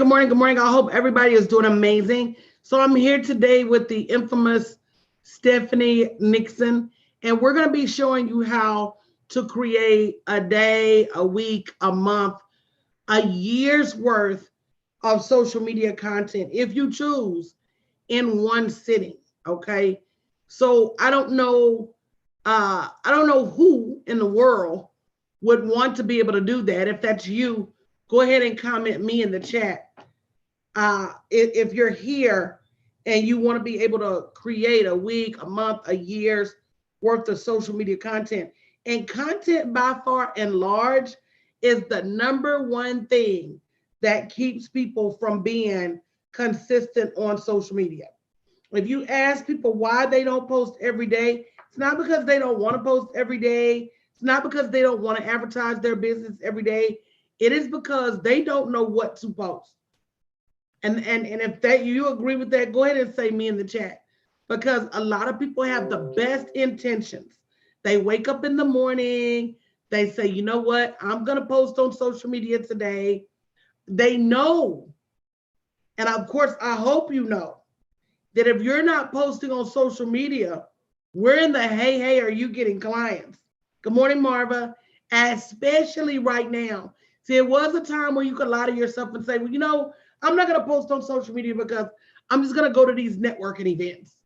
good morning, good morning. I hope everybody is doing amazing. So I'm here today with the infamous Stephanie Nixon, and we're going to be showing you how to create a day, a week, a month, a year's worth of social media content if you choose in one sitting. Okay. So I don't know who in the world would want to be able to do that. If that's you, go ahead and comment me in the chat. If you're here and you want to be able to create a week, a month, a year's worth of social media content, and content by far and large is the number one thing that keeps people from being consistent on social media. If you ask people why they don't post every day, it's not because they don't want to post every day. It's not because they don't want to advertise their business every day. It is because they don't know what to post. And if that you agree with that, go ahead and say me in the chat. Because a lot of people have the best intentions. They wake up in the morning, they say, you know what, I'm gonna post on social media today. They know, and of course, I hope you know that if you're not posting on social media, we're in the hey, are you getting clients? Good morning, Marva. Especially right now. See, it was a time where you could lie to yourself and say, well, I'm not going to post on social media because I'm just going to go to these networking events,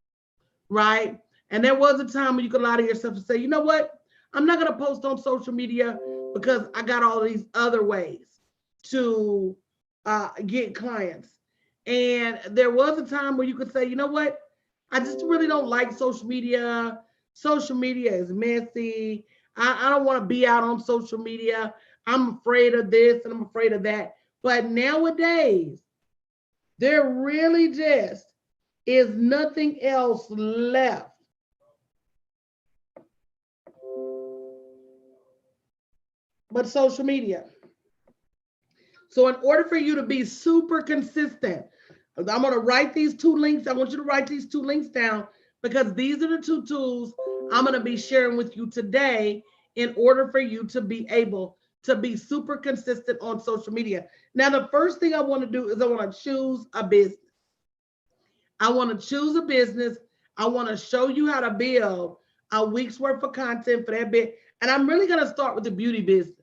right? And there was a time when you could lie to yourself and say, you know what? I'm not going to post on social media because I got all these other ways to get clients. And there was a time where you could say, you know what? I just really don't like social media. Social media is messy. I don't want to be out on social media. I'm afraid of this and I'm afraid of that. But nowadays, there really just is nothing else left but social media. So in order for you to be super consistent, I'm going to write these two links. I want you to write these two links down because these are the two tools I'm going to be sharing with you today in order for you to be able to be super consistent on social media. Now, the first thing I want to do is I want to choose a business. I want to choose a business. I want to show you how to build a week's worth of content for that bit. And I'm really going to start with the beauty business.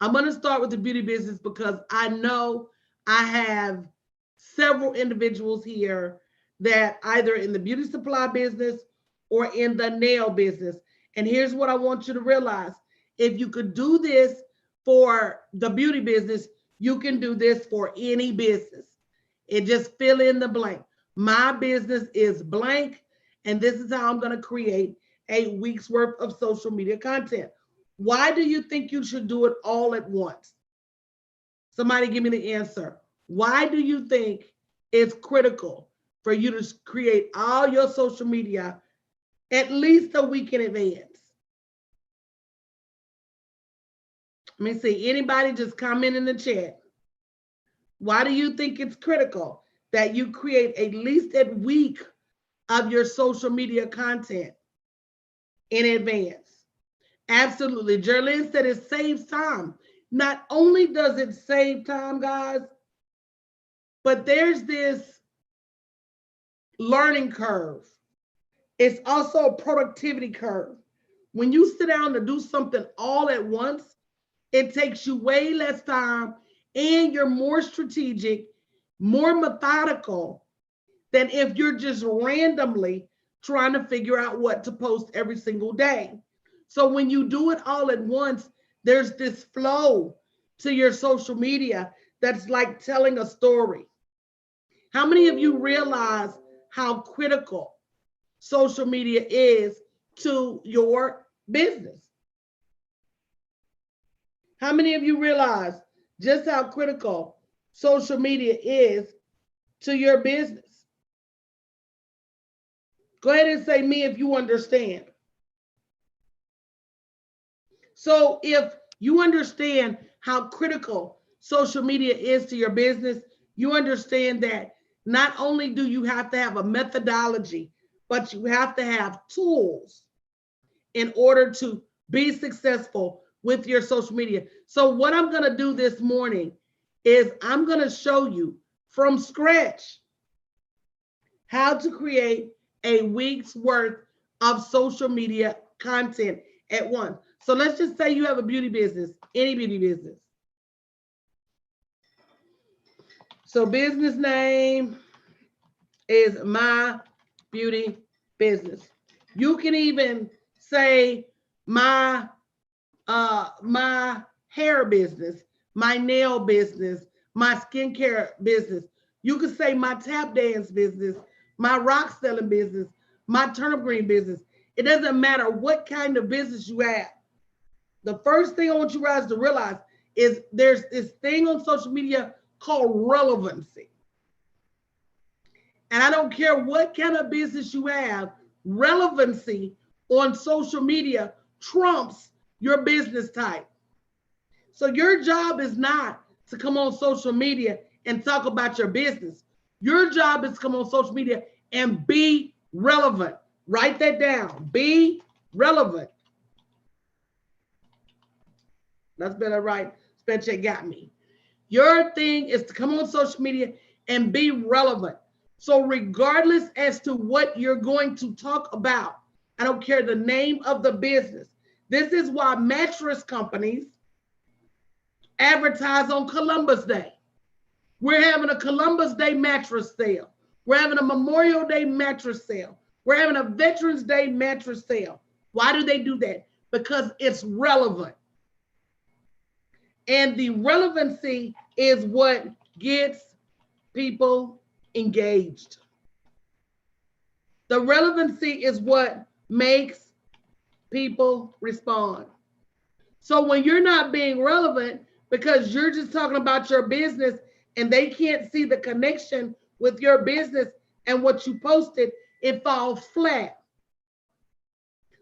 I'm going to start with the beauty business because I know I have several individuals here that either in the beauty supply business or in the nail business. And here's what I want you to realize. If you could do this for the beauty business, you can do this for any business. It just fill in the blank. My business is blank, and this is how I'm going to create a week's worth of social media content. Why do you think you should do it all at once? Somebody give me the answer. Why do you think it's critical for you to create all your social media at least a week in advance? Let me see. Anybody just comment in the chat. Why do you think it's critical that you create at least a week of your social media content in advance? Absolutely. Jerlyn said it saves time. Not only does it save time, guys, but there's this learning curve. It's also a productivity curve. When you sit down to do something all at once, it takes you way less time and you're more strategic, more methodical than if you're just randomly trying to figure out what to post every single day. So when you do it all at once, there's this flow to your social media that's like telling a story. How many of you realize how critical social media is to your business? How many of you realize just how critical social media is to your business? Go ahead and say me if you understand. So if you understand how critical social media is to your business, you understand that not only do you have to have a methodology, but you have to have tools in order to be successful with your social media. So what I'm going to do this morning is I'm going to show you from scratch how to create a week's worth of social media content at once. So let's just say you have a beauty business, any beauty business. So business name is My Beauty Business. You can even say my hair business, my nail business, my skincare business. You could say my tap dance business, my rock selling business, my turnip green business. It doesn't matter what kind of business you have. The first thing I want you guys to realize is there's this thing on social media called relevancy. And I don't care what kind of business you have, relevancy on social media trumps your business type. So your job is not to come on social media and talk about your business. Your job is to come on social media and be relevant. Write that down. Be relevant. That's better, right? Spell check got me. Your thing is to come on social media and be relevant. So regardless as to what you're going to talk about, I don't care the name of the business. This is why mattress companies advertise on Columbus Day. We're having a Columbus Day mattress sale. We're having a Memorial Day mattress sale. We're having a Veterans Day mattress sale. Why do they do that? Because it's relevant. And the relevancy is what gets people engaged. The relevancy is what makes people respond. So when you're not being relevant because you're just talking about your business and they can't see the connection with your business and what you posted, it falls flat.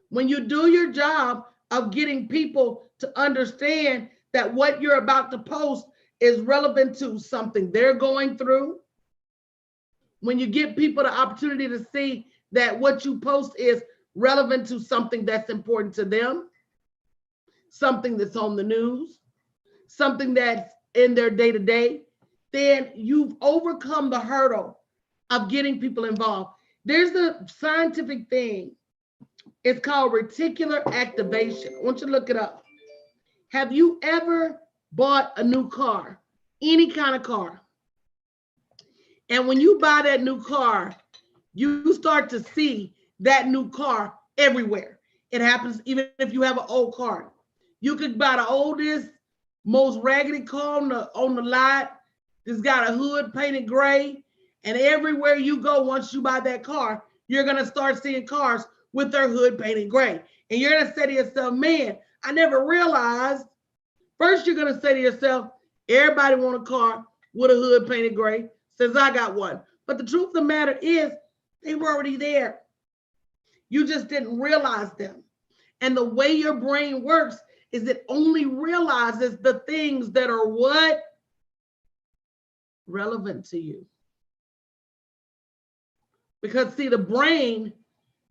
When you do your job of getting people to understand that what you're about to post is relevant to something they're going through, when you give people the opportunity to see that what you post is relevant to something that's important to them, something that's on the news, something that's in their day-to-day, then you've overcome the hurdle of getting people involved. There's a scientific thing. It's called reticular activation. I want you to look it up. Have you ever bought a new car, any kind of car? And when you buy that new car, you start to see that new car everywhere. It happens even if you have an old car. You could buy the oldest, most raggedy car on the lot. It's got a hood painted gray. And everywhere you go, once you buy that car, you're going to start seeing cars with their hood painted gray. And you're going to say to yourself, man, I never realized. First, you're going to say to yourself, everybody want a car with a hood painted gray since I got one. But the truth of the matter is they were already there. You just didn't realize them. And the way your brain works is it only realizes the things that are what? Relevant to you. Because see, the brain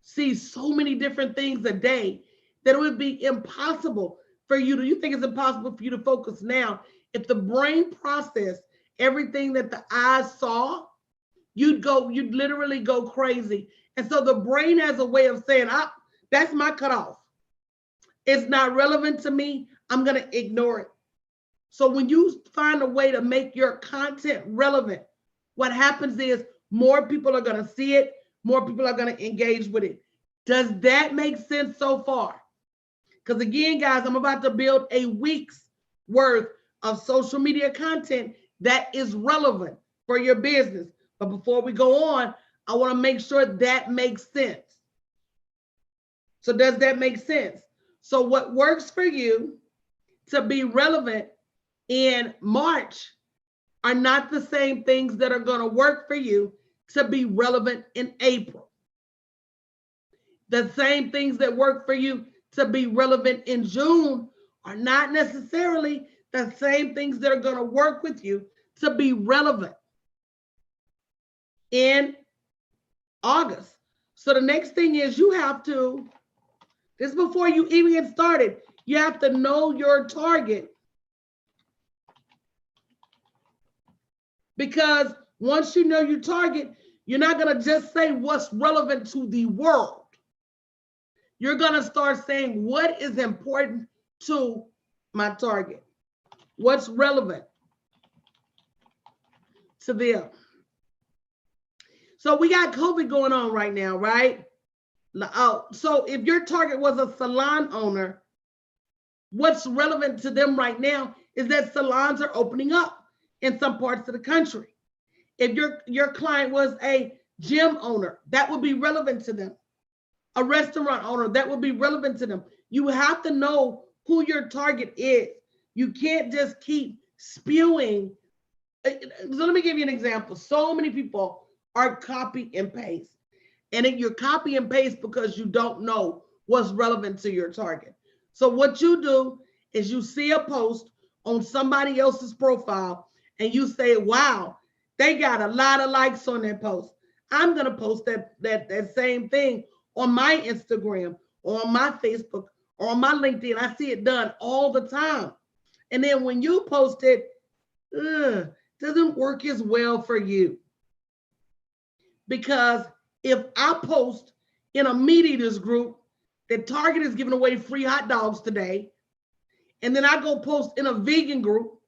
sees so many different things a day that it would be impossible for you to, you think it's impossible for you to focus now. If the brain processed everything that the eyes saw, you'd literally go crazy. And so the brain has a way of saying, that's my cutoff. It's not relevant to me. I'm going to ignore it. So when you find a way to make your content relevant, what happens is more people are going to see it. More people are going to engage with it. Does that make sense so far? Because again, guys, I'm about to build a week's worth of social media content that is relevant for your business. But before we go on, I want to make sure that makes sense. So does that make sense? So what works for you to be relevant in March are not the same things that are going to work for you to be relevant in April. The same things that work for you to be relevant in June are not necessarily the same things that are going to work with you to be relevant in August. So the next thing is you have to, this before you even get started, you have to know your target. Because once you know your target, you're not going to just say what's relevant to the world. You're going to start saying what is important to my target, what's relevant to them. So we got COVID going on right now, right? So if your target was a salon owner, what's relevant to them right now is that salons are opening up in some parts of the country. If your client was a gym owner, that would be relevant to them. A restaurant owner, that would be relevant to them. You have to know who your target is. You can't just keep spewing. So let me give you an example. So many people are copy and paste. And you're copy and paste because you don't know what's relevant to your target. So what you do is you see a post on somebody else's profile and you say, wow, they got a lot of likes on that post. I'm going to post that same thing on my Instagram or on my Facebook or on my LinkedIn. I see it done all the time. And then when you post it, doesn't work as well for you. Because if I post in a meat eaters group that Target is giving away free hot dogs today, and then I go post in a vegan group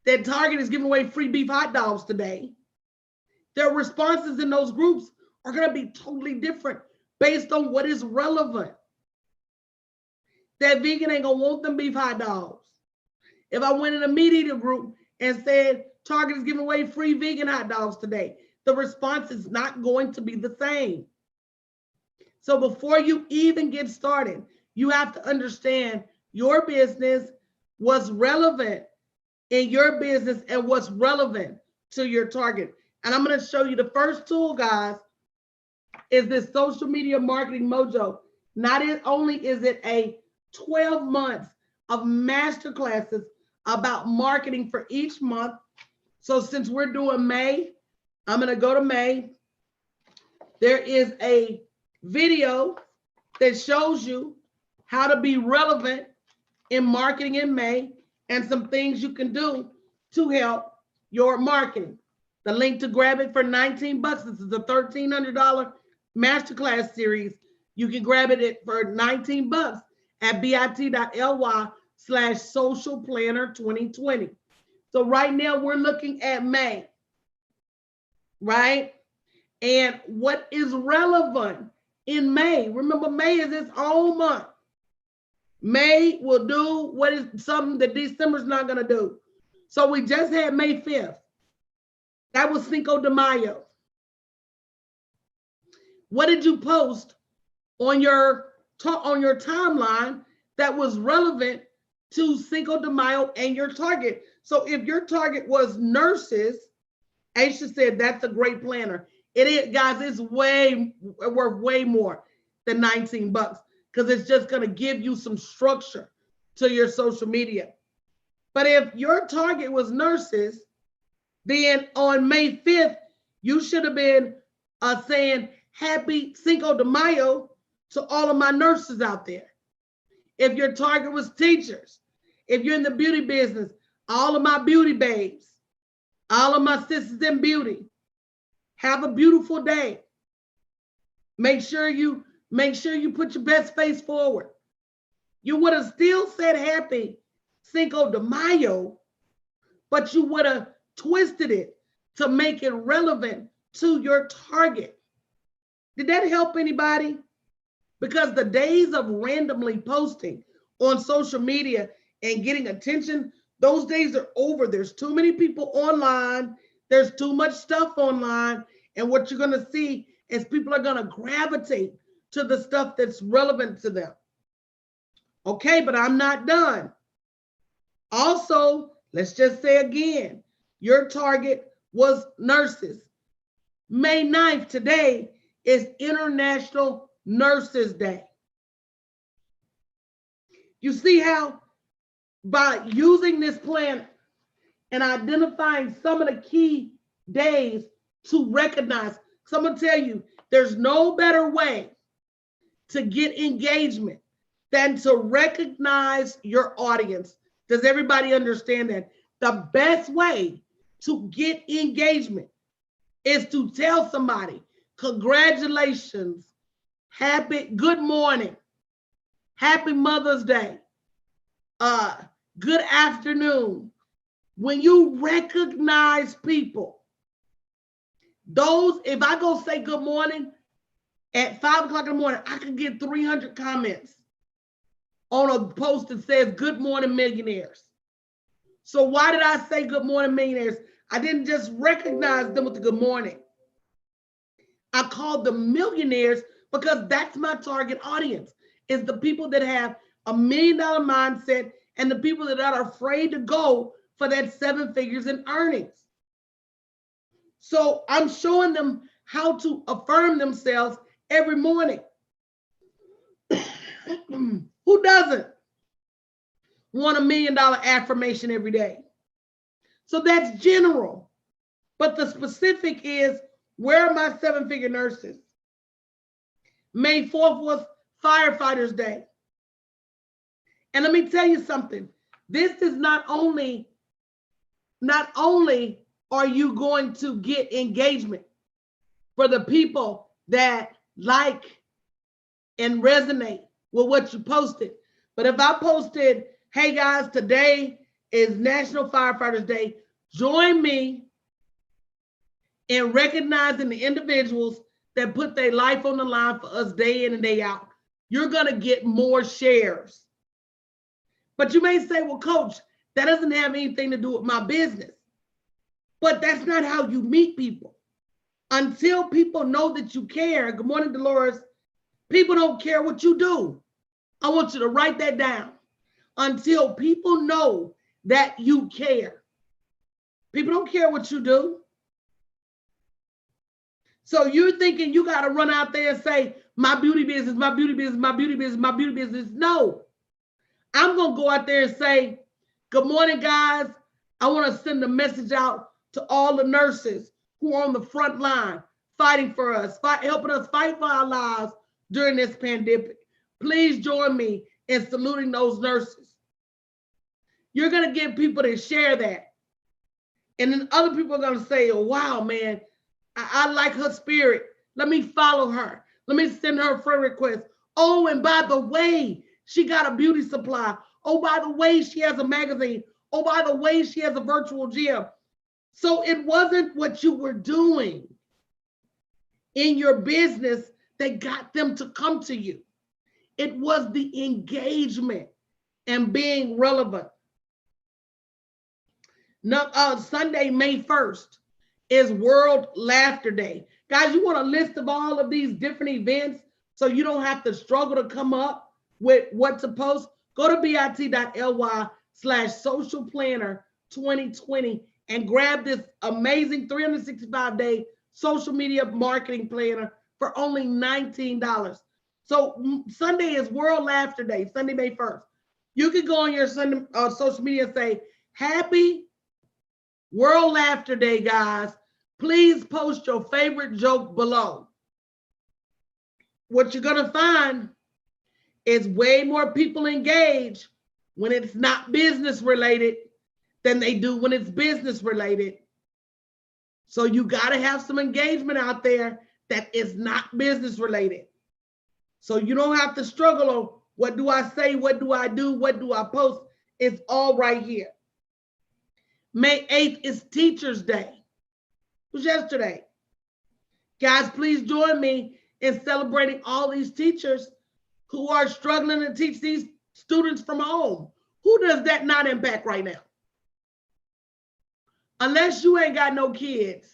that Target is giving away free beef hot dogs today, their responses in those groups are going to be totally different based on what is relevant. That vegan ain't going to want them beef hot dogs. If I went in a meat eater group and said Target is giving away free vegan hot dogs today, the response is not going to be the same. So before you even get started, you have to understand your business, what's relevant in your business, and what's relevant to your target. And I'm going to show you the first tool, guys, is this Social Media Marketing Mojo. Not only is it a 12 months of masterclasses about marketing for each month. So since we're doing May, I'm going to go to May. There is a video that shows you how to be relevant in marketing in May and some things you can do to help your marketing. The link to grab it for 19 bucks. This is a $1,300 masterclass series. You can grab it for 19 bucks at bit.ly/socialplanner2020. So right now we're looking at May, right? And what is relevant in May? Remember, May is its own month. May will do what is something that December's not going to do. So we just had May 5th. That was Cinco de Mayo. What did you post on your timeline that was relevant to Cinco de Mayo and your target? So if your target was nurses, Aisha said that's a great planner. It is, guys, it's worth way more than 19 bucks because it's just going to give you some structure to your social media. But if your target was nurses, then on May 5th, you should have been saying happy Cinco de Mayo to all of my nurses out there. If your target was teachers, if you're in the beauty business, all of my beauty babes, all of my sisters in beauty, have a beautiful day. Make sure you put your best face forward. You would have still said happy Cinco de Mayo, but you would have twisted it to make it relevant to your target. Did that help anybody? Because the days of randomly posting on social media and getting attention, those days are over. There's too many people online. There's too much stuff online. And what you're going to see is people are going to gravitate to the stuff that's relevant to them. Okay, but I'm not done. Also, let's just say again, your target was nurses. May 9th today is International Nurses Day. You see how by using this plan and identifying some of the key days to recognize, so I'm going to tell you, there's no better way to get engagement than to recognize your audience. Does everybody understand that? The best way to get engagement is to tell somebody, congratulations, good morning, happy Mother's Day, good afternoon. When you recognize people, if I go say good morning at 5 o'clock in the morning, I could get 300 comments on a post that says good morning millionaires. So why did I say good morning millionaires? I didn't just recognize them with the good morning. I called them millionaires because that's my target audience, is the people that have $1 million mindset and the people that are afraid to go for that 7 figures in earnings. So I'm showing them how to affirm themselves every morning. Who doesn't want $1 million affirmation every day? So that's general. But the specific is, where are my 7-figure nurses? May 4th was Firefighters Day. And let me tell you something. This is not only are you going to get engagement for the people that like and resonate with what you posted, but if I posted, hey guys, today is National Firefighters Day, join me in recognizing the individuals that put their life on the line for us day in and day out, you're going to get more shares. But you may say, well, coach, that doesn't have anything to do with my business. But that's not how you meet people. Until people know that you care, good morning, Dolores, people don't care what you do. I want you to write that down. Until people know that you care. People don't care what you do. So you're thinking you got to run out there and say, my beauty business, my beauty business, my beauty business, my beauty business. No, I'm going to go out there and say, good morning, guys. I want to send a message out to all the nurses who are on the front line, fighting for us, helping us fight for our lives during this pandemic. Please join me in saluting those nurses. You're going to get people to share that. And then other people are going to say, oh, wow, man, I like her spirit. Let me follow her. Let me send her a friend request. Oh, and by the way, she got a beauty supply. Oh, by the way, she has a magazine. Oh, by the way, she has a virtual gym. So it wasn't what you were doing in your business that got them to come to you. It was the engagement and being relevant. Now, Sunday, May 1st is World Laughter Day. Guys, you want a list of all of these different events so you don't have to struggle to come up with what to post? Go to bit.ly/socialplanner2020 and grab this amazing 365-day social media marketing planner for only $19. So Sunday is World Laughter Day, Sunday, May 1st. You can go on your Sunday social media and say, happy World Laughter Day, guys. Please post your favorite joke below. What you're going to find is way more people engage when it's not business related than they do when it's business related. So you got to have some engagement out there that is not business related. So you don't have to struggle on what do I say, what do I do, what do I post. It's all right here. May 8th is Teachers Day. It was yesterday. Guys, please join me in celebrating all these teachers who are struggling to teach these students from home. Who does that not impact right now? Unless you ain't got no kids.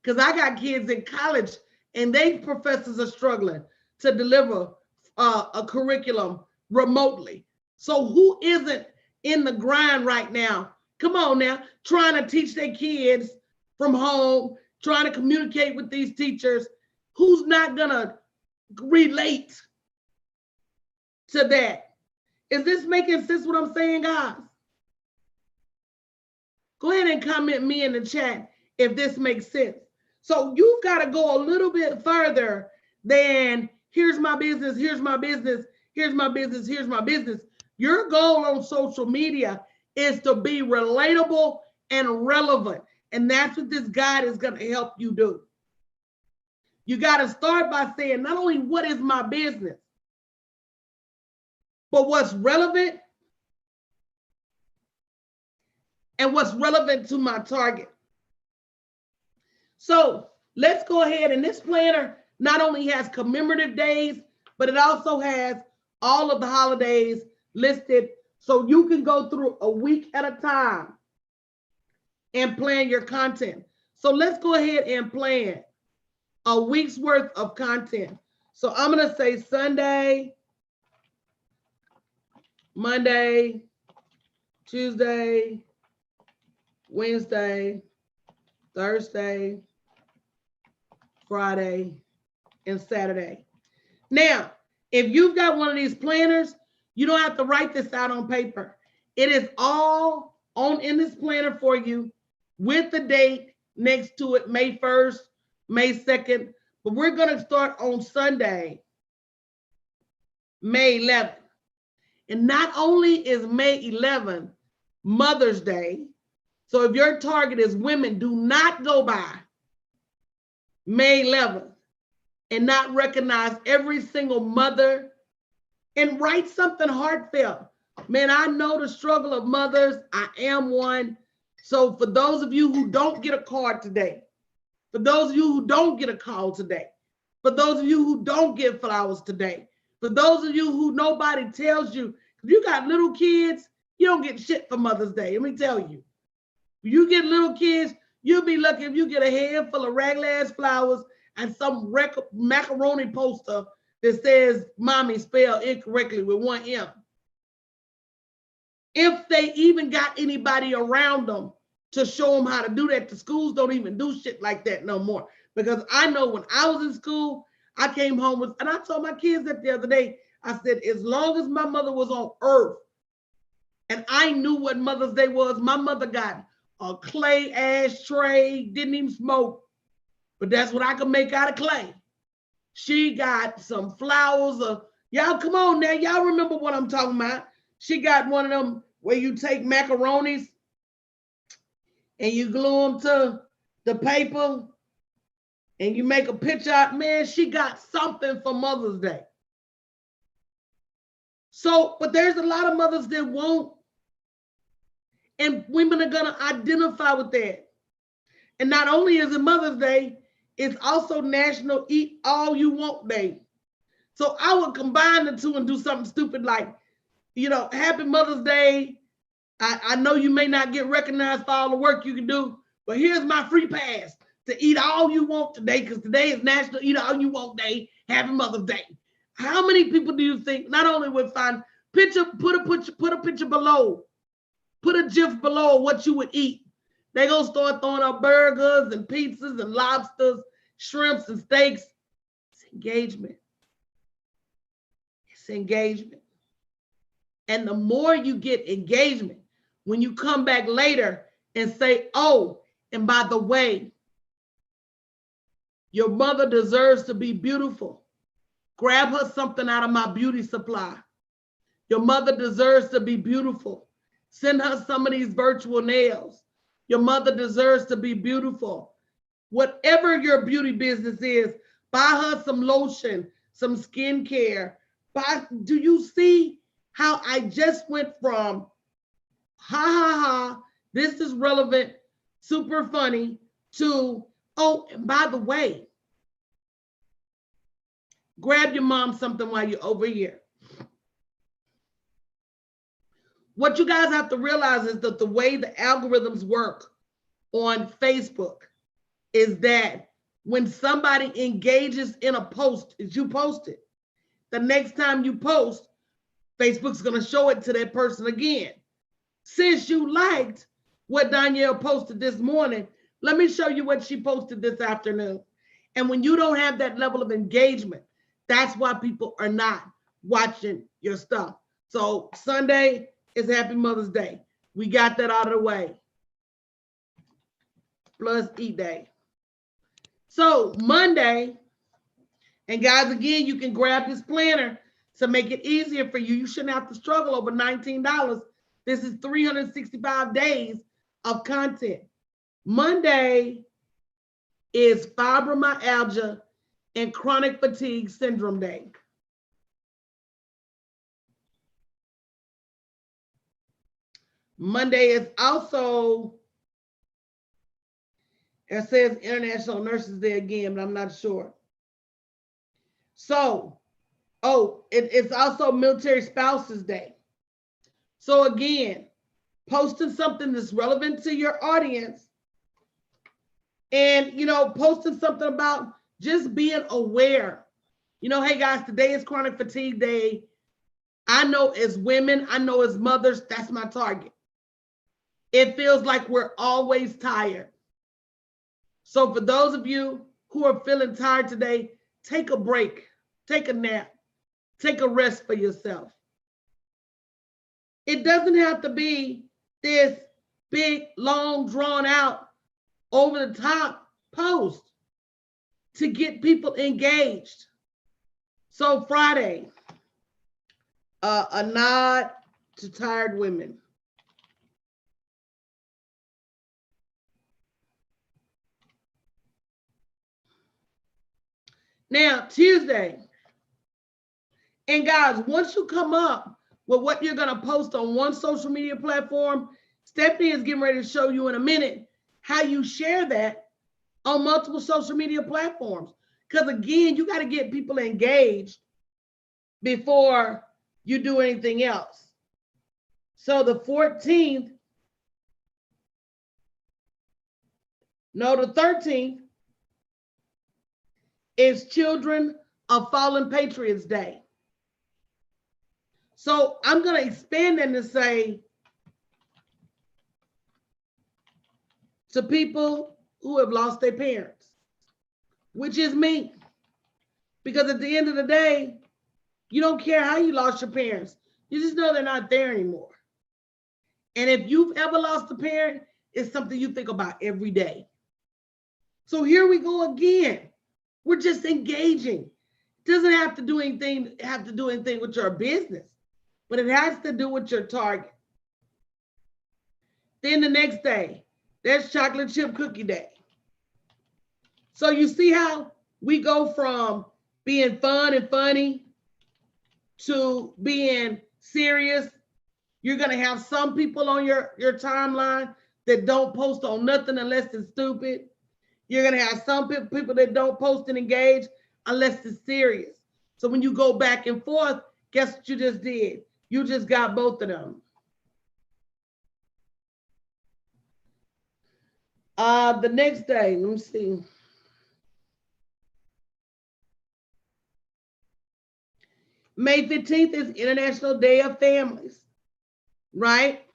Because I got kids in college and they professors are struggling to deliver a curriculum remotely. So who isn't in the grind right now? Come on now, trying to teach their kids from home, trying to communicate with these teachers. Who's not gonna relate to that? Is this making sense what I'm saying, guys? Go ahead and comment me in the chat if this makes sense. So you've got to go a little bit further than here's my business, here's my business, here's my business, here's my business. Your goal on social media is to be relatable and relevant. And that's what this guide is going to help you do. You got to start by saying, not only what is my business, but what's relevant and what's relevant to my target. So let's go ahead, and this planner not only has commemorative days, but it also has all of the holidays listed, so you can go through a week at a time and plan your content. So let's go ahead and plan a week's worth of content. So I'm going to say Sunday, Monday, Tuesday, Wednesday, Thursday, Friday, and Saturday. Now, if you've got one of these planners, you don't have to write this out on paper. It is all on in this planner for you with the date next to it, May 1st, May 2nd. But we're going to start on Sunday, May 11th. And not only is May 11th Mother's Day, so if your target is women, do not go by May 11th and not recognize every single mother and write something heartfelt. Man, I know the struggle of mothers. I am one. So for those of you who don't get a card today, for those of you who don't get a call today, for those of you who don't get flowers today, for those of you who nobody tells you, if you got little kids, you don't get shit for Mother's Day. Let me tell you. If you get little kids, you'll be lucky if you get a handful of raglan flowers and some macaroni poster that says mommy spelled incorrectly with one M. If they even got anybody around them to show them how to do that, the schools don't even do shit like that no more. Because I know when I was in school, I came home with, and I told my kids that the other day, I said, as long as my mother was on earth and I knew what Mother's Day was, my mother got a clay ashtray, didn't even smoke, but that's what I could make out of clay. She got some flowers. Y'all come on now. Y'all remember what I'm talking about. She got one of them where you take macaronis and you glue them to the paper and you make a picture. Man, she got something for Mother's Day. So, but there's a lot of mothers that won't. And women are going to identify with that. And not only is it Mother's Day, it's also National Eat All You Want Day. So I would combine the two and do something stupid like, you know, Happy Mother's Day. I know you may not get recognized for all the work you can do, but here's my free pass to eat all you want today, because today is National Eat All You Want Day. Happy Mother's Day. How many people do you think not only would find picture, put a picture below, put a GIF below what you would eat? They're going to start throwing up burgers and pizzas and lobsters, shrimps and steaks. It's engagement. It's engagement. And the more you get engagement, when you come back later and say, oh, and by the way, your mother deserves to be beautiful. Grab her something out of my beauty supply. Your mother deserves to be beautiful. Send her some of these virtual nails. Your mother deserves to be beautiful. Whatever your beauty business is, buy her some lotion, some skincare. Do you see how I just went from this is relevant, super funny, to, oh, and by the way, grab your mom something while you're over here. What you guys have to realize is that the way the algorithms work on Facebook is that when somebody engages in a post, as you post it, the next time you post, Facebook's going to show it to that person again. Since you liked what Danielle posted this morning, let me show you what she posted this afternoon. And when you don't have that level of engagement, that's why people are not watching your stuff. So Sunday is Happy Mother's Day. We got that out of the way. Plus Eat Day. So Monday, and guys, again, you can grab this planner to make it easier for you. You shouldn't have to struggle over $19. This is 365 days of content. Monday is fibromyalgia and chronic fatigue syndrome day. Monday is also, it says International Nurses Day again, but I'm not sure. So, it's also Military Spouses Day. So again, posting something that's relevant to your audience and, posting something about just being aware. Hey guys, today is Chronic Fatigue Day. I know as women, I know as mothers, that's my target. It feels like we're always tired. So for those of you who are feeling tired today, take a break, take a nap, take a rest for yourself. It doesn't have to be this big, long, drawn out, over the top post to get people engaged. So Friday, a nod to tired women. Now, Tuesday, and guys, once you come up with what you're going to post on one social media platform, Stephanie is getting ready to show you in a minute how you share that on multiple social media platforms. Because again, you got to get people engaged before you do anything else. So the 13th, no, the 13th is Children of Fallen Patriots Day. So I'm going to expand that to say to people who have lost their parents, which is me. Because at the end of the day, you don't care how you lost your parents. You just know they're not there anymore. And if you've ever lost a parent, it's something you think about every day. So here we go again. We're just engaging. It doesn't have to do anything with your business, but it has to do with your target. Then the next day, there's Chocolate Chip Cookie Day. So you see how we go from being fun and funny to being serious. You're going to have some people on your timeline that don't post on nothing unless it's stupid. You're going to have some people that don't post and engage unless it's serious. So when you go back and forth, guess what you just did? You just got both of them. The next day, let me see. May 15th is International Day of Families, right?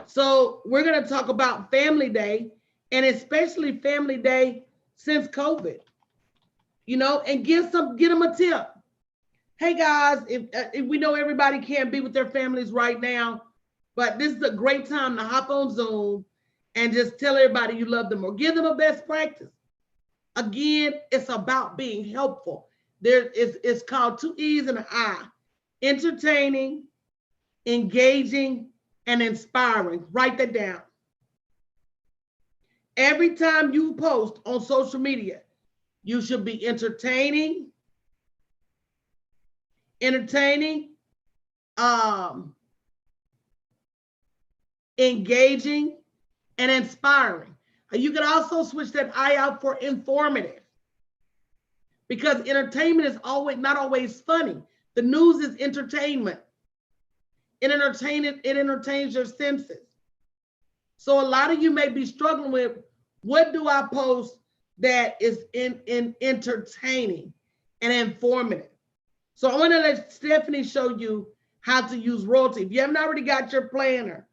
So we're going to talk about Family Day, and especially Family Day since COVID, and give them a tip. Hey guys, if we know everybody can't be with their families right now, but this is a great time to hop on Zoom and just tell everybody you love them or give them a best practice. Again, it's about being helpful. It's called 2 E's and an I: entertaining, engaging, and inspiring. Write that down. Every time you post on social media, you should be entertaining, engaging, and inspiring. You can also switch that I out for informative, because entertainment is not always funny. The news is entertainment. It entertains your senses. So a lot of you may be struggling with, what do I post that is in entertaining and informative? So I want to let Stephanie show you how to use royalty. If you haven't already got your planner,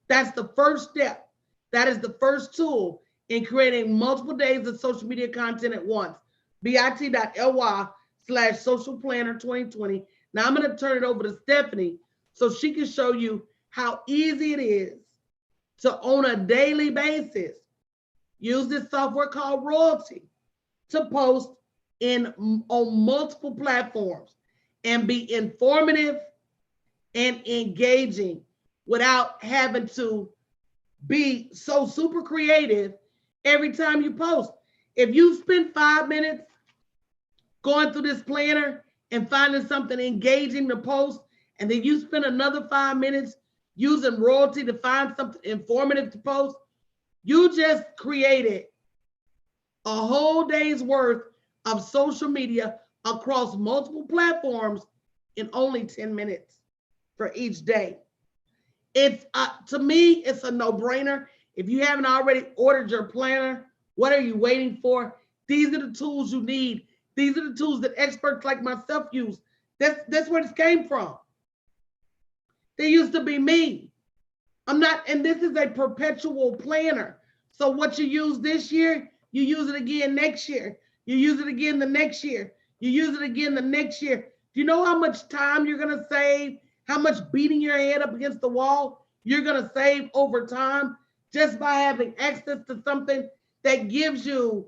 that's the first step. That is the first tool in creating multiple days of social media content at once. bit.ly/socialplanner2020. Now I'm going to turn it over to Stephanie so she can show you how easy it is to, on a daily basis, use this software called Royalty to post on multiple platforms and be informative and engaging without having to be so super creative every time you post. If you spend 5 minutes going through this planner and finding something engaging to post, and then you spend another 5 minutes using royalty to find something informative to post, you just created a whole day's worth of social media across multiple platforms in only 10 minutes for each day. It's to me, it's a no-brainer. If you haven't already ordered your planner, what are you waiting for? These are the tools you need. These are the tools that experts like myself use. That's where this came from. They used to be me. I'm not, and this is a perpetual planner. So what you use this year, you use it again next year. You use it again the next year. You use it again the next year. Do you know how much time you're going to save? How much beating your head up against the wall you're going to save over time just by having access to something that gives you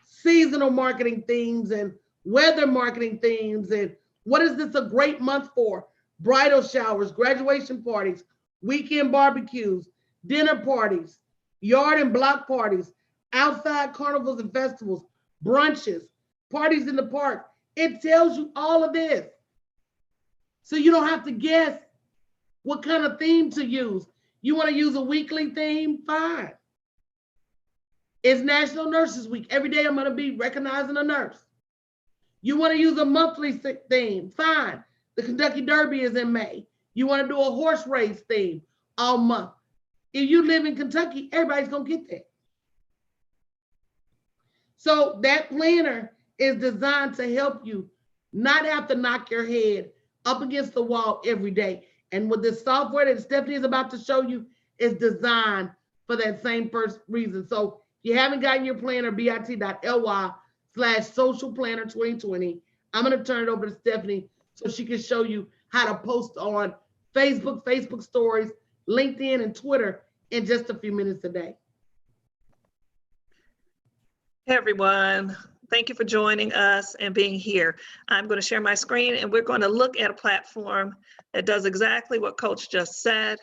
seasonal marketing themes and weather marketing themes? And what is this a great month for? Bridal showers, graduation parties, weekend barbecues, dinner parties, yard and block parties, outside carnivals and festivals, brunches, parties in the park. It tells you all of this. So you don't have to guess what kind of theme to use. You want to use a weekly theme? Fine. It's National Nurses Week. Every day I'm going to be recognizing a nurse. You want to use a monthly theme? Fine. The Kentucky Derby is in May. You want to do a horse race theme all month. If you live in Kentucky, everybody's going to get that. So that planner is designed to help you not have to knock your head up against the wall every day. And with the software that Stephanie is about to show you is designed for that same first reason. So if you haven't gotten your planner, bit.ly/socialplanner2020, I'm going to turn it over to Stephanie so she can show you how to post on Facebook, Facebook stories, LinkedIn, and Twitter in just a few minutes a day. Hey everyone, thank you for joining us and being here. I'm going to share my screen and we're going to look at a platform that does exactly what Coach just said.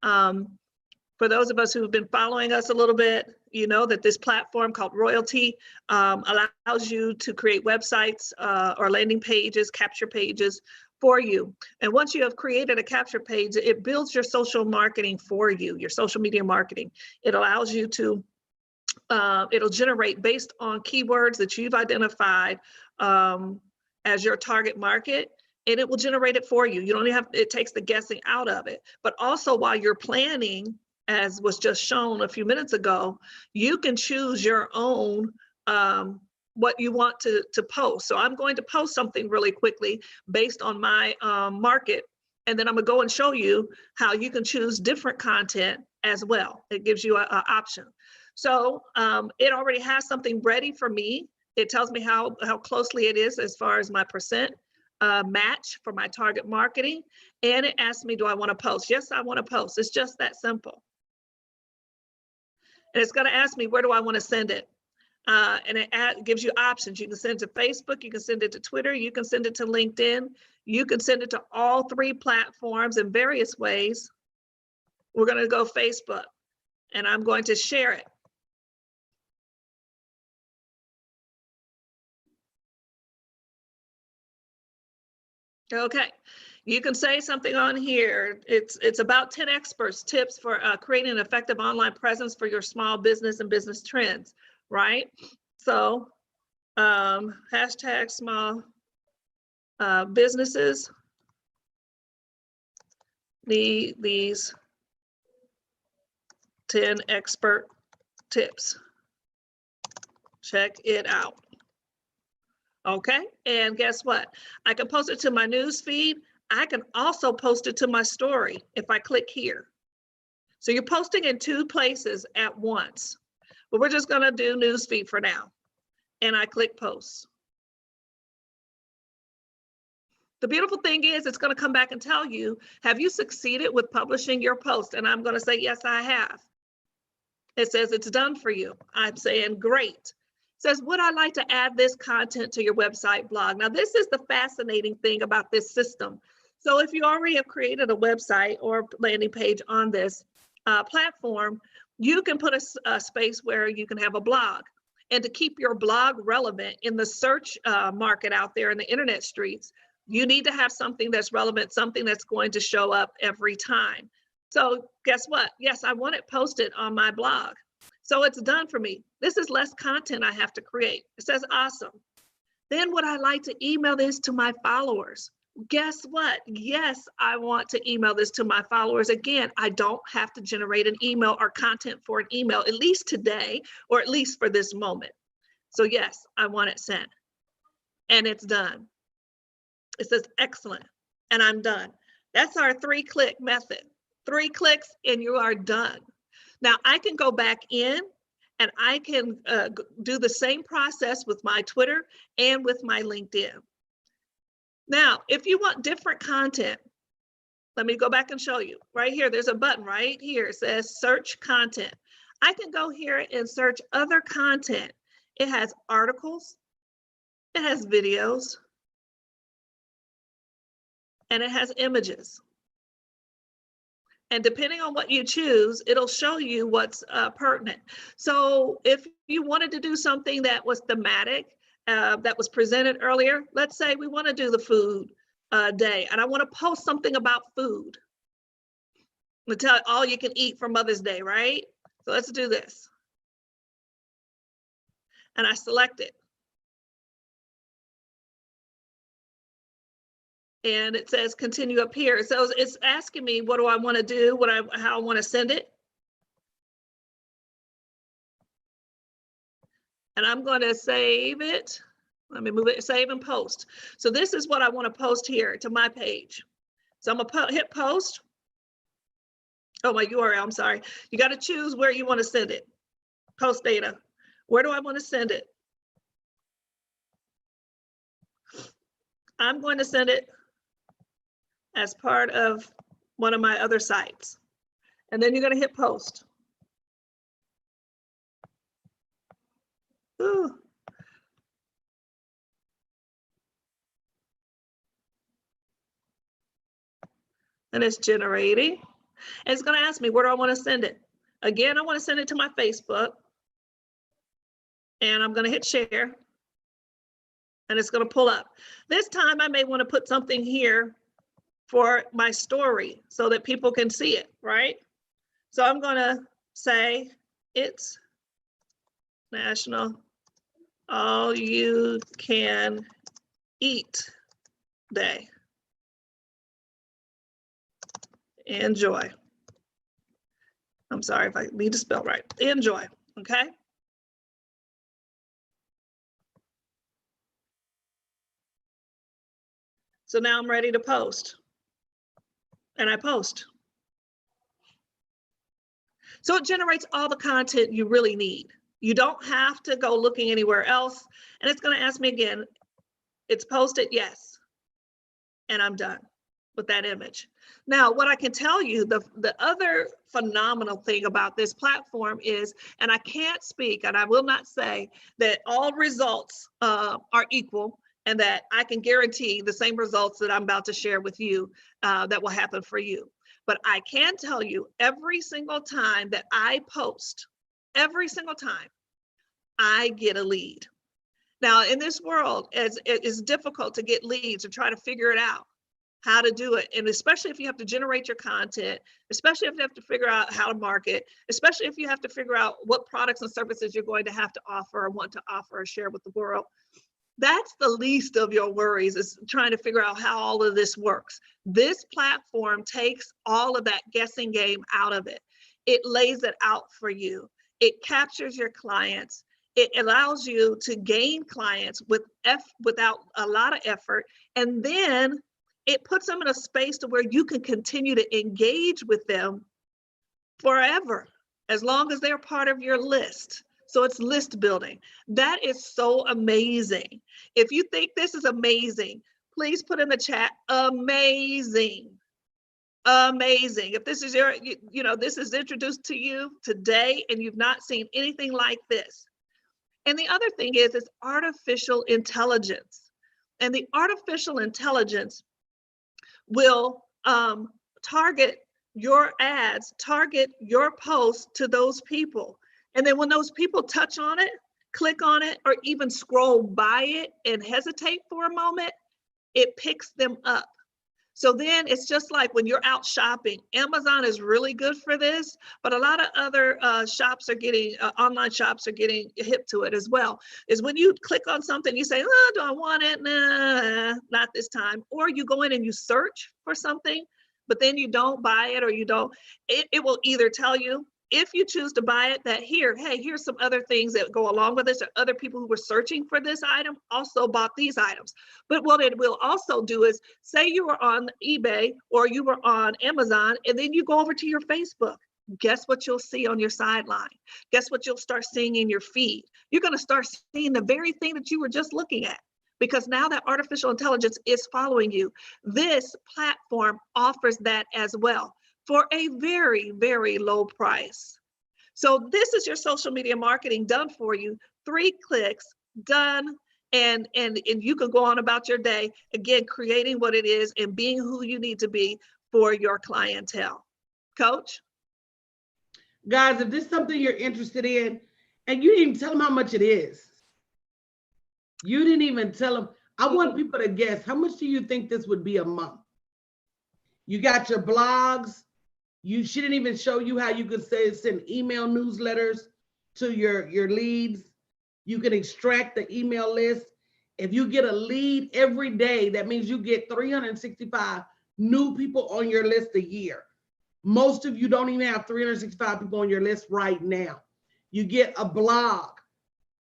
For those of us who've been following us a little bit, you know that this platform called Royalty allows you to create websites or landing pages, capture pages for you. And once you have created a capture page, it builds your social marketing for you, your social media marketing. It allows you to it'll generate based on keywords that you've identified as your target market, and it will generate it for you. You don't even have, it takes the guessing out of it. But also while you're planning, as was just shown a few minutes ago, you can choose your own what you want to post. So I'm going to post something really quickly based on my market, and then I'm gonna go and show you how you can choose different content as well. It gives you an option. So it already has something ready for me. It tells me how closely it is as far as my percent match for my target marketing. And it asks me, do I want to post? Yes, I want to post. It's just that simple. And it's going to ask me, where do I want to send it? And it gives you options. You can send it to Facebook, you can send it to Twitter, you can send it to LinkedIn, you can send it to all three platforms in various ways. We're going to go Facebook, and I'm going to share it. Okay, you can say something on here. It's about 10 experts tips for creating an effective online presence for your small business and business trends, right? So hashtag small businesses need these 10 expert tips. Check it out. Okay, and guess what? I can post it to my news feed. I can also post it to my story if I click here. So you're posting in two places at once, but we're just gonna do news feed for now. And I click post. The beautiful thing is it's gonna come back and tell you, have you succeeded with publishing your post? And I'm gonna say, yes, I have. It says it's done for you. I'm saying, great. Says, would I like to add this content to your website blog? Now, this is the fascinating thing about this system. So if you already have created a website or landing page on this, platform, you can put a space where you can have a blog. And to keep your blog relevant in the search market out there in the internet streets, you need to have something that's relevant, something that's going to show up every time. So guess what? Yes, I want it posted on my blog. So it's done for me. This is less content I have to create. It says awesome. Then would I like to email this to my followers? Guess what? Yes, I want to email this to my followers. Again, I don't have to generate an email or content for an email, at least today, or at least for this moment. So yes, I want it sent. And it's done. It says excellent, and I'm done. That's our 3-click method. 3 clicks and you are done. Now I can go back in and I can do the same process with my Twitter and with my LinkedIn. Now, if you want different content, let me go back and show you. Right here, there's a button right here. It says search content. I can go here and search other content. It has articles, it has videos, and it has images. And depending on what you choose, it'll show you what's pertinent. So if you wanted to do something that was thematic, that was presented earlier, let's say we want to do the food day, and I want to post something about food. I'm tell all you can eat for Mother's Day, right? So let's do this. And I select it. And it says continue up here. So it's asking me, what do I want to do? How I want to send it. And I'm going to save it. Let me move it, save and post. So this is what I want to post here to my page. So I'm gonna hit post. Oh, my URL, I'm sorry. You got to choose where you want to send it. Post data. Where do I want to send it? I'm going to send it as part of one of my other sites. And then you're going to hit post. Ooh. And it's generating. And it's going to ask me, where do I want to send it? Again, I want to send it to my Facebook. And I'm going to hit share. And it's going to pull up. This time I may want to put something here for my story so that people can see it, right? So I'm going to say it's National All You Can Eat Day. Enjoy. I'm sorry if I need to spell right. Enjoy, okay? So now I'm ready to post. And I post. So it generates all the content you really need. You don't have to go looking anywhere else. And it's going to ask me again, it's posted, yes. And I'm done with that image. Now, what I can tell you, the other phenomenal thing about this platform is, and I can't speak, and I will not say that all results are equal, and that I can guarantee the same results that I'm about to share with you that will happen for you. But I can tell you every single time that I post, every single time, I get a lead. Now, in this world, it is difficult to get leads or try to figure it out, how to do it. And especially if you have to generate your content, especially if you have to figure out how to market, especially if you have to figure out what products and services you're going to have to offer or want to offer or share with the world. That's the least of your worries, is trying to figure out how all of this works. This platform takes all of that guessing game out of it. It lays it out for you. It captures your clients. It allows you to gain clients without a lot of effort. And then it puts them in a space to where you can continue to engage with them forever, as long as they're part of your list. So it's list building. That is so amazing. If you think this is amazing, please put in the chat, amazing, amazing. If this is this is introduced to you today and you've not seen anything like this. And the other thing is artificial intelligence. And the artificial intelligence will target your ads, target your post to those people. And then when those people touch on it, click on it, or even scroll by it and hesitate for a moment, it picks them up. So then it's just like when you're out shopping, Amazon is really good for this, but a lot of other shops are getting, online shops are getting hip to it as well. Is when you click on something, you say, oh, do I want it? Nah, not this time. Or you go in and you search for something, but then you don't buy it, or you don't, it will either tell you, if you choose to buy it, that here, hey, here's some other things that go along with this, or other people who were searching for this item also bought these items. But what it will also do is, say you were on eBay or you were on Amazon, and then you go over to your Facebook. Guess what you'll see on your sideline? Guess what you'll start seeing in your feed? You're going to start seeing the very thing that you were just looking at, because now that artificial intelligence is following you. This platform offers that as well, for a very, very low price. So this is your social media marketing done for you. 3 clicks, done, and you can go on about your day, again, creating what it is and being who you need to be for your clientele. Coach? Guys, if this is something you're interested in, and you didn't even tell them how much it is. You didn't even tell them. I want people to guess, how much do you think this would be a month? You got your blogs. She didn't even show you how you could send email newsletters to your leads. You can extract the email list. If you get a lead every day, that means you get 365 new people on your list a year. Most of you don't even have 365 people on your list right now. You get a blog.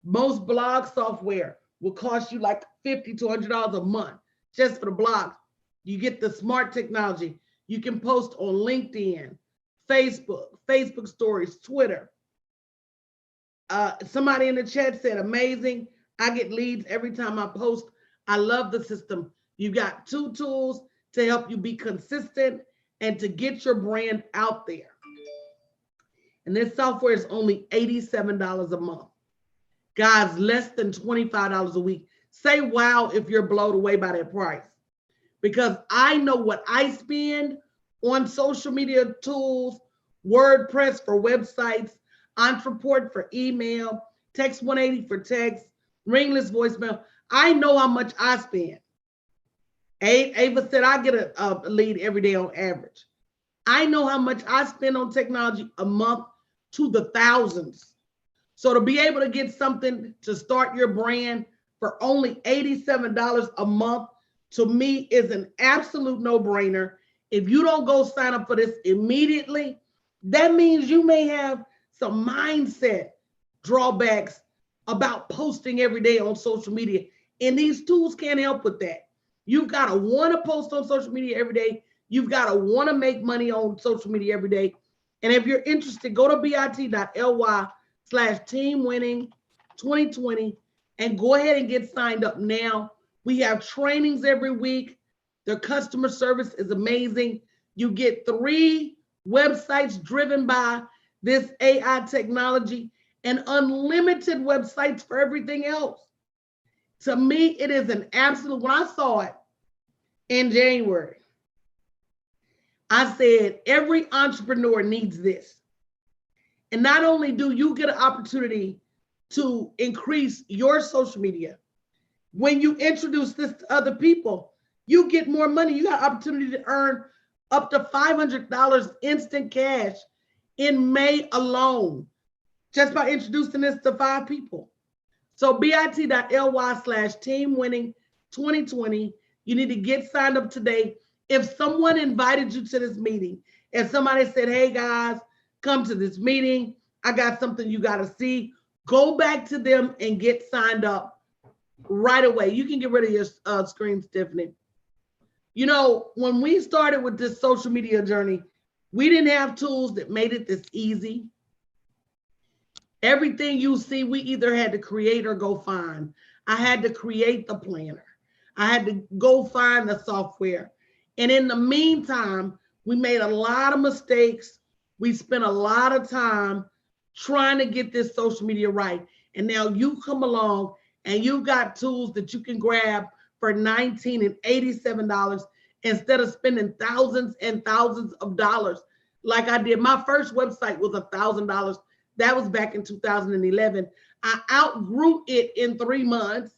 Most blog software will cost you like $50 to $100 a month just for the blog. You get the smart technology. You can post on LinkedIn, Facebook stories, Twitter. Somebody in the chat said, amazing. I get leads every time I post. I love the system. You got 2 tools to help you be consistent and to get your brand out there. And this software is only $87 a month. Guys, less than $25 a week. Say wow if you're blown away by that price. Because I know what I spend on social media tools, WordPress for websites, Entreport for email, Text 180 for text, Ringless voicemail. I know how much I spend. Ava said I get a lead every day on average. I know how much I spend on technology a month, to the thousands. So to be able to get something to start your brand for only $87 a month, to me is an absolute no-brainer. If you don't go sign up for this immediately, that means you may have some mindset drawbacks about posting every day on social media. And these tools can't help with that. You've got to want to post on social media every day. You've got to want to make money on social media every day. And if you're interested, go to bit.ly/teamwinning2020 and go ahead and get signed up now. We have trainings every week. Their customer service is amazing. You get 3 websites driven by this AI technology and unlimited websites for everything else. To me, it is an absolute, when I saw it in January, I said, every entrepreneur needs this. And not only do you get an opportunity to increase your social media, when you introduce this to other people, you get more money. You got opportunity to earn up to $500 instant cash in May alone, just by introducing this to 5 people. So bit.ly/teamwinning2020. You need to get signed up today. If someone invited you to this meeting, if somebody said, hey guys, come to this meeting, I got something you got to see, go back to them and get signed up right away. You can get rid of your screen, Stephanie. You know, when we started with this social media journey, we didn't have tools that made it this easy. Everything you see, we either had to create or go find. I had to create the planner. I had to go find the software. And in the meantime, we made a lot of mistakes. We spent a lot of time trying to get this social media right. And now you come along and you've got tools that you can grab for $19 and $87 instead of spending thousands and thousands of dollars like I did. My first website was $1,000. That was back in 2011. I outgrew it in 3 months.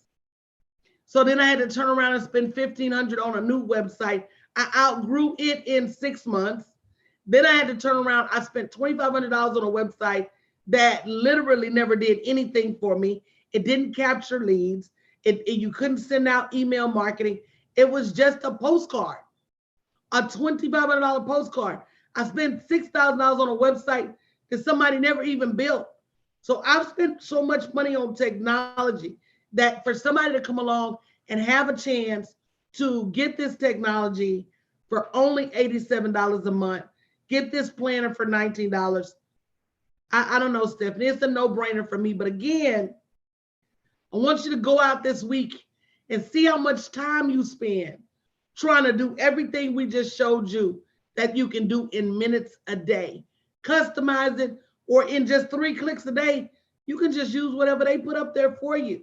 So then I had to turn around and spend $1,500 on a new website. I outgrew it in 6 months. Then I had to turn around. I spent $2,500 on a website that literally never did anything for me. It didn't capture leads. You couldn't send out email marketing. It was just a postcard, a $2,500 postcard. I spent $6,000 on a website that somebody never even built. So I've spent so much money on technology that for somebody to come along and have a chance to get this technology for only $87 a month, get this planner for $19. I don't know, Stephanie, it's a no-brainer for me. But again, I want you to go out this week and see how much time you spend trying to do everything we just showed you that you can do in minutes a day. Customize it, or in just 3 clicks a day, you can just use whatever they put up there for you.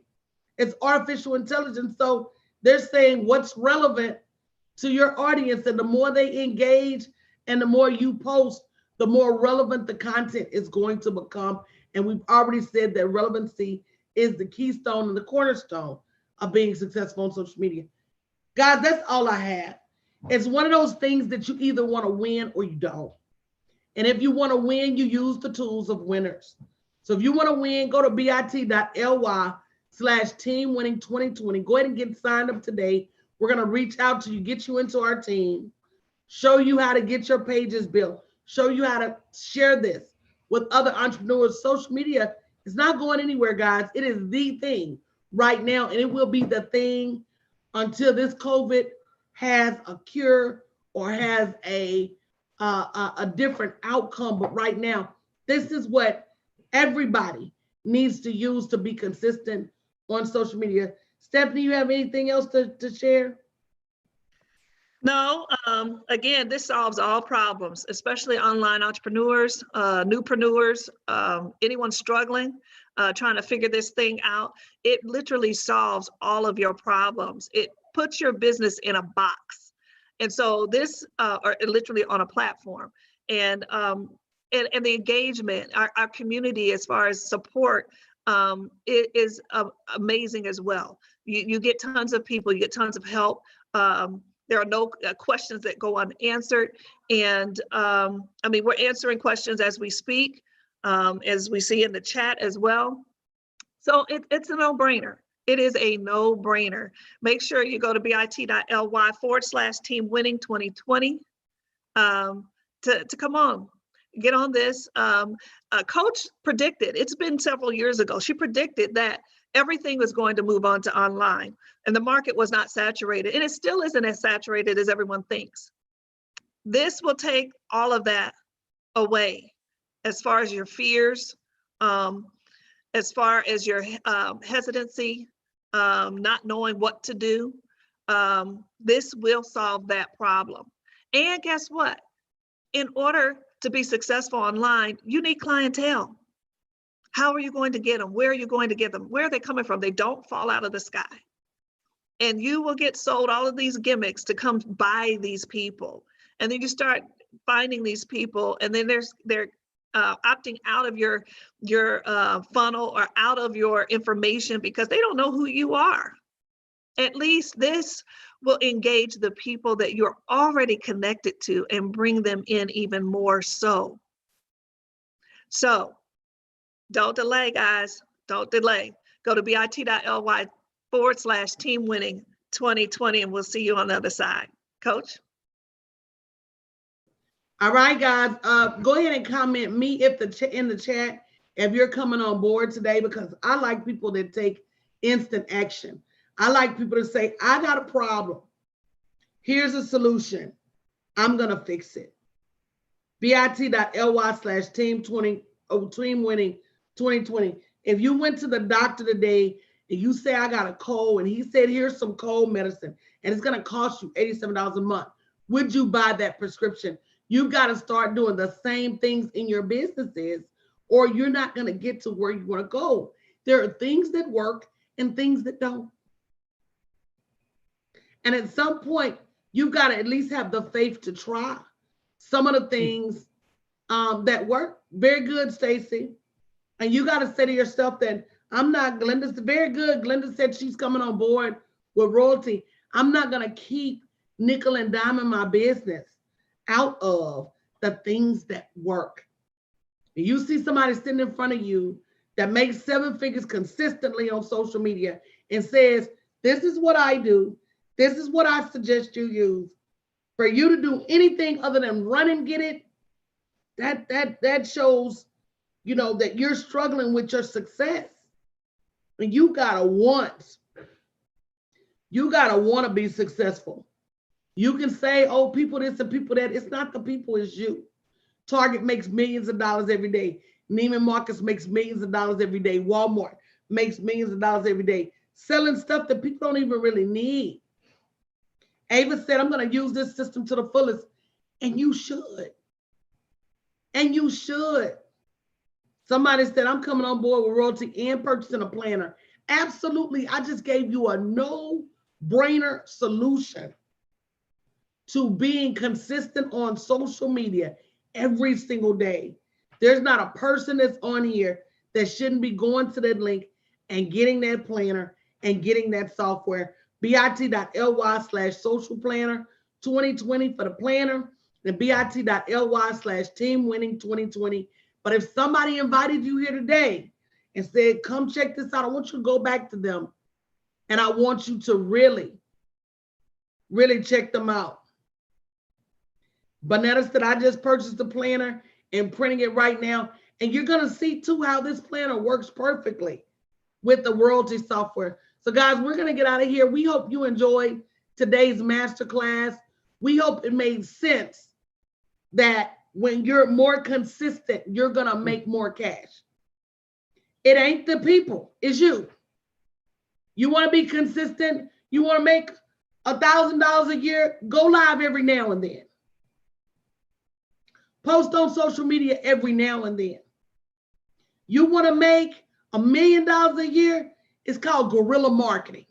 It's artificial intelligence. So they're saying what's relevant to your audience, and the more they engage and the more you post, the more relevant the content is going to become. And we've already said that relevancy is the keystone and the cornerstone of being successful on social media. Guys, that's all I have. It's one of those things that you either want to win or you don't. And if you want to win, you use the tools of winners. So if you want to win, go to bit.ly/teamwinning2020. Go ahead and get signed up today. We're going to reach out to you, get you into our team, show you how to get your pages built, show you how to share this with other entrepreneurs. Social media is not going anywhere, guys. It is the thing right now, and it will be the thing until this COVID has a cure or has a different outcome. But right now, this is what everybody needs to use to be consistent on social media. Stephanie, you have anything else to share? No, again, this solves all problems, especially online entrepreneurs, newpreneurs, anyone struggling, trying to figure this thing out. It literally solves all of your problems. It puts your business in a box. And so this, or literally on a platform, and the engagement, our community as far as support, it is amazing as well. You get tons of people, you get tons of help. There are no questions that go unanswered. And I mean, we're answering questions as we speak, as we see in the chat as well. So it's a no-brainer. It is a no-brainer. Make sure you go to bit.ly/teamwinning2020 to come on, get on this. Coach predicted, it's been several years ago, she predicted that everything was going to move on to online, and the market was not saturated, and it still isn't as saturated as everyone thinks. This will take all of that away, as far as your fears, as far as your hesitancy, not knowing what to do. This will solve that problem. And guess what? In order to be successful online, you need clientele. How are you going to get them? Where are you going to get them? Where are they coming from? They don't fall out of the sky. And you will get sold all of these gimmicks to come buy these people. And then you start finding these people, and then they're opting out of your funnel or out of your information because they don't know who you are. At least this will engage the people that you're already connected to and bring them in even more so. So don't delay, guys. Don't delay. Go to bit.ly/teamwinning2020, and we'll see you on the other side. Coach? All right, guys. Go ahead and comment me in the chat if you're coming on board today, because I like people that take instant action. I like people to say, I got a problem. Here's a solution. I'm going to fix it. bit.ly/teamwinning2020. If you went to the doctor today and you say, I got a cold, and he said, here's some cold medicine, and it's going to cost you $87 a month, would you buy that prescription? You've got to start doing the same things in your businesses, or you're not going to get to where you want to go. There are things that work and things that don't. And at some point, you've got to at least have the faith to try. Some of the things that work. Very good, Stacy. And you got to say to yourself that I'm not, Glenda's very good. Glenda said she's coming on board with royalty. I'm not going to keep nickel and diming my business out of the things that work. And you see somebody sitting in front of you that makes 7 figures consistently on social media and says, this is what I do. This is what I suggest you use. For you to do anything other than run and get it, that shows, you know, that you're struggling with your success. And you gotta want to be successful. You can say, oh, people this and people that. It's not the people, it's you. Target makes millions of dollars every day. Neiman Marcus makes millions of dollars every day. Walmart makes millions of dollars every day. Selling stuff that people don't even really need. Ava said, I'm going to use this system to the fullest. And you should. And you should. Somebody said, I'm coming on board with royalty and purchasing a planner. Absolutely. I just gave you a no-brainer solution to being consistent on social media every single day. There's not a person that's on here that shouldn't be going to that link and getting that planner and getting that software. bit.ly/social planner 2020 for the planner, and bit.ly/team winning 2020. But if somebody invited you here today and said, come check this out, I want you to go back to them. And I want you to really, really check them out. Bonetta said, I just purchased the planner and printing it right now. And you're going to see too how this planner works perfectly with the royalty software. So guys, we're going to get out of here. We hope you enjoyed today's masterclass. We hope it made sense that when you're more consistent, you're going to make more cash. It ain't the people, it's you. You want to be consistent. You want to make $1,000 a year. Go live every now and then. Post on social media every now and then. You want to make $1 million a year? It's called guerrilla marketing.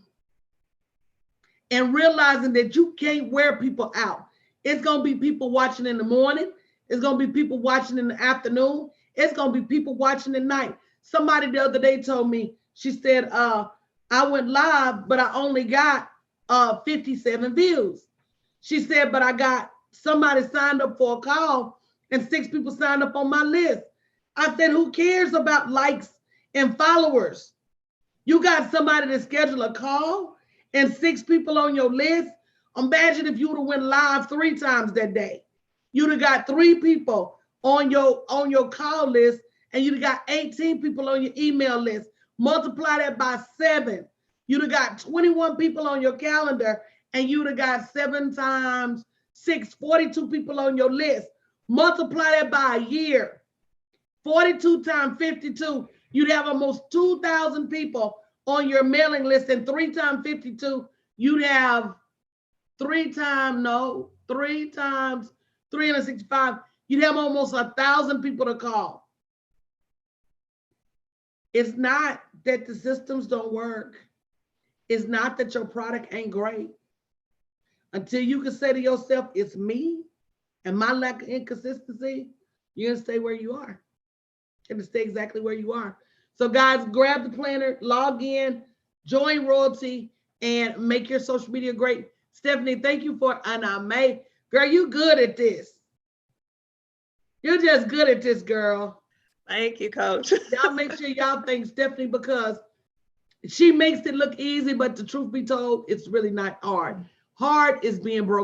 And realizing that you can't wear people out. It's going to be people watching in the morning. It's going to be people watching in the afternoon. It's going to be people watching at night. Somebody the other day told me, she said, I went live, but I only got 57 views. She said, but I got somebody signed up for a call and 6 people signed up on my list. I said, who cares about likes and followers? You got somebody to schedule a call and 6 people on your list. Imagine if you would have went live 3 times that day. You'd have got 3 people on your call list, and you'd have got 18 people on your email list. Multiply that by 7. You'd have got 21 people on your calendar, and you'd have got 7 times 6, 42 people on your list. Multiply that by a year. 42 times 52, you'd have almost 2,000 people on your mailing list, and 3 times 52, you'd have 3 times 365, you'd have almost 1,000 people to call. It's not that the systems don't work. It's not that your product ain't great. Until you can say to yourself, it's me and my lack of inconsistency, you're gonna stay where you are. You're gonna stay exactly where you are. So guys, grab the planner, log in, join royalty, and make your social media great. Stephanie, thank you for girl, you good at this. You're just good at this, girl. Thank you, Coach. Y'all make sure y'all thank Stephanie, because she makes it look easy, but the truth be told, it's really not hard. Hard is being broke.